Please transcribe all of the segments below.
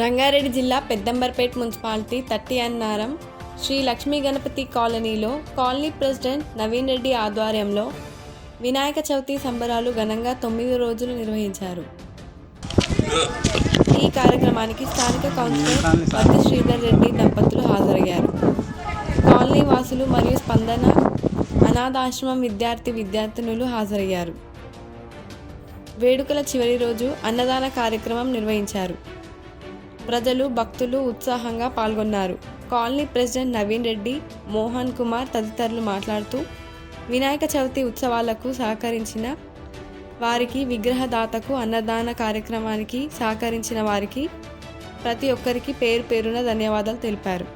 రంగారెడ్డి జిల్లా పెద్దంబర్పేట్ మున్సిపాలిటీ 30 అన్నారం శ్రీ లక్ష్మీ గణపతి కాలనీలో colony president Naveen Reddy ఆధ్వర్యంలో వినాయక చవితి సంబరాలు ఘనంగా 9 రోజులు నిర్వహించారు. ఈ కార్యక్రమానికి స్థానిక కౌన్సిలర్ మద్ది శ్రీధర్ రెడ్డి దంపతులు హాజరయ్యారు. కాలనీ వాసులు మరియు స్పందన అనాథాశ్రమం విద్యార్థినులు హాజరయ్యారు. వేడుకల చివరి రోజు అన్నదాన కార్యక్రమం నిర్వహించారు. ప్రజలు భక్తులు ఉత్సాహంగా పాల్గొన్నారు. కాలనీ ప్రెసిడెంట్ నవీన్ రెడ్డి, మోహన్ కుమార్ తదితరులు మాట్లాడుతూ వినాయక చవితి ఉత్సవాలకు సహకరించిన వారికి, విగ్రహదాతకు, అన్నదాన కార్యక్రమానికి సహకరించిన వారికి ప్రతి ఒక్కరికి పేరు పేరున ధన్యవాదాలు తెలిపారు.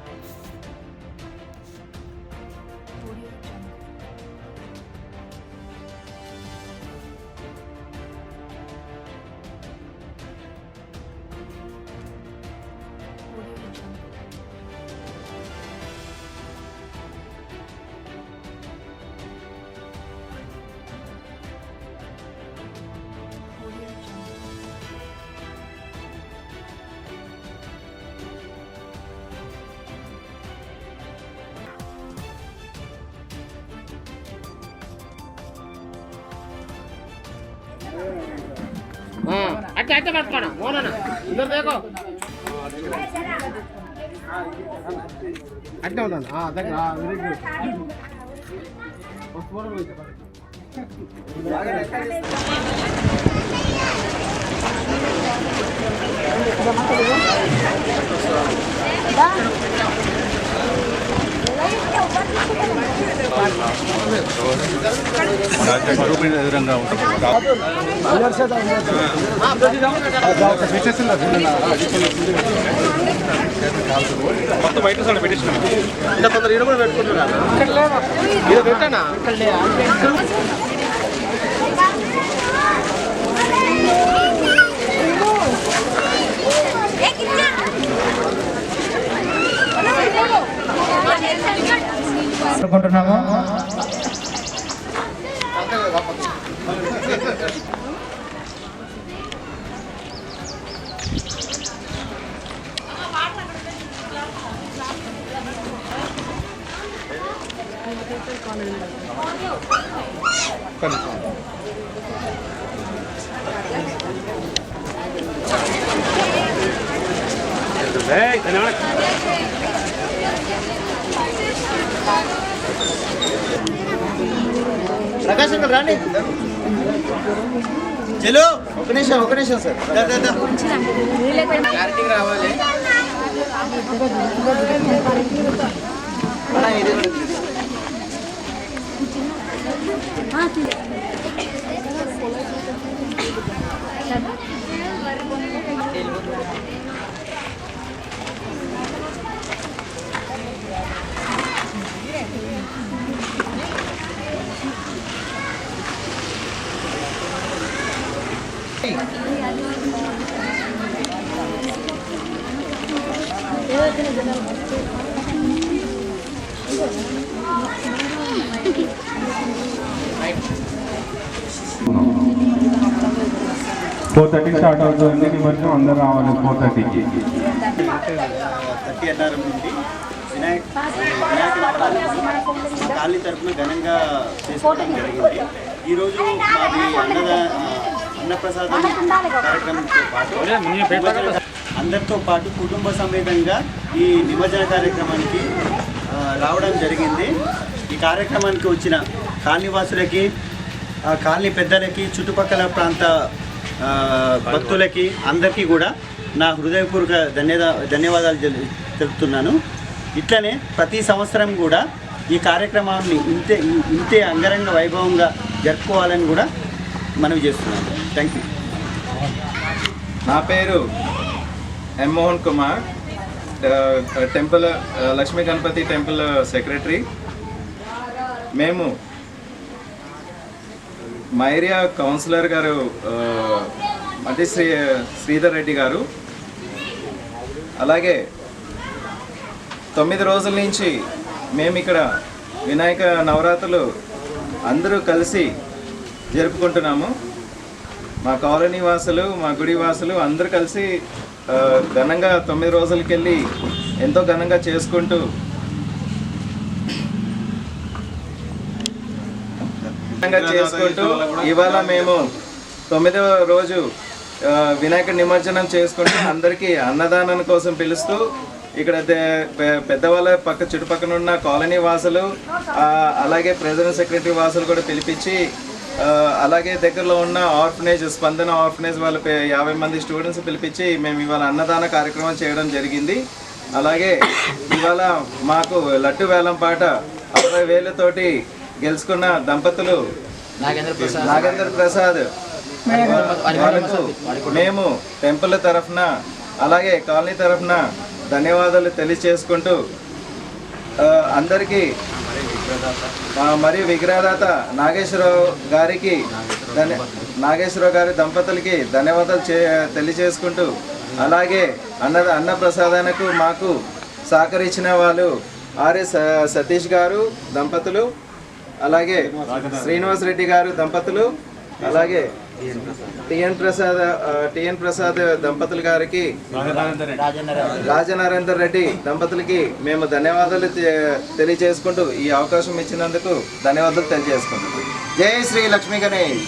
अच्छा पड़ना मोना इधर देखो अच्छा होता है हां देख हां वेरी गुड उस मोड़ में ఎదురంగా మొత్తం బయట సార్ పెట్టించిన ఇంకా కొందరు ఈడ కూడా పెట్టుకుంటున్నారు. ఇది పెట్టానా అనుకుంటున్నాము. ప్రకాశ్ అంకల్ రాండి. చలో ఒక నిమిషం సార్ క్లారిటీగా రావాలి. స్టార్ట్ అవుతుంది. వరకు అందరూ రావాలి 4:30కి. 30 అన్నారం నుండి వినాయక కాలనీ తరఫున ఘనంగా చేసుకోవడం జరిగింది. ఈరోజు మాది అన్నప్రసాదం కార్యక్రమంతో పాటు అందరితో పాటు కుటుంబ సమేతంగా ఈ నిమజ్జన కార్యక్రమానికి రావడం జరిగింది. ఈ కార్యక్రమానికి వచ్చిన కాలనీవాసులకి, కాలనీ పెద్దలకి, చుట్టుపక్కల ప్రాంత భక్తులకి అందరికీ కూడా నా హృదయపూర్వక ధన్యవాదాలు తెలుపుతున్నాను. ఇట్లనే ప్రతి సంవత్సరం కూడా ఈ కార్యక్రమాన్ని ఇంతే అంగరంగ వైభవంగా జరుపుకోవాలని కూడా మనవి చేస్తున్నాను. Thank you. నా పేరు M Mohan Kumar, temple Lakshmi Ganapati temple secretary. మేము మా ఏరియా కౌన్సిలర్ గారు మద్ది శ్రీధర్ రెడ్డి గారు, అలాగే 9 రోజుల నుంచి మేము ఇక్కడ వినాయక నవరాత్రులు అందరూ కలిసి జరుపుకుంటున్నాము. మా కాలనీ వాసులు, మా గుడి వాసులు అందరూ కలిసి ఘనంగా 9 రోజులకెళ్ళి ఎంతో ఘనంగా చేసుకుంటూ ఇవాళ మేము 9వ రోజు వినాయక నిమజ్జనం చేసుకుంటూ అందరికీ అన్నదానం కోసం పిలుస్తూ ఇక్కడ పెద్దవాళ్ళ పక్క చుట్టుపక్కల ఉన్న కాలనీ వాసులు అలాగే ప్రెసిడెంట్ సెక్రటరీ వాసులు కూడా పిలిపించి అలాగే దగ్గరలో ఉన్న ఆర్ఫనేజ్ స్పందన ఆర్ఫనేజ్ వాళ్ళ 50 మంది స్టూడెంట్స్ పిలిపించి మేము ఇవాళ అన్నదాన కార్యక్రమం చేయడం జరిగింది. అలాగే ఇవాళ మాకు లడ్డు వేలం పాట 60,000తోటి గెలుచుకున్న దంపతులు నాగేంద్ర ప్రసాద్ వాళ్ళకు మేము టెంపుల్ తరఫున అలాగే కాలనీ తరఫున ధన్యవాదాలు తెలియచేసుకుంటూ అందరికీ మరియు విగ్రహదాత నాగేశ్వరరావు గారి దంపతులకి ధన్యవాదాలు తెలియచేసుకుంటూ అలాగే అన్న ప్రసాదానికి మాకు సహకరించిన వాళ్ళు ఆర్ఎస్ సతీష్ గారు దంపతులు, అలాగే శ్రీనివాస్ రెడ్డి గారు దంపతులు, అలాగే టిఎన్ ప్రసాద్ దంపతుల గారికి రాజనరేందర్ రెడ్డి దంపతులకి మేము ధన్యవాదాలు తెలియజేసుకుంటూ ఈ అవకాశం ఇచ్చినందుకు ధన్యవాదాలు తెలియజేసుకుంటున్నాం. జై శ్రీ లక్ష్మీ గణేష్.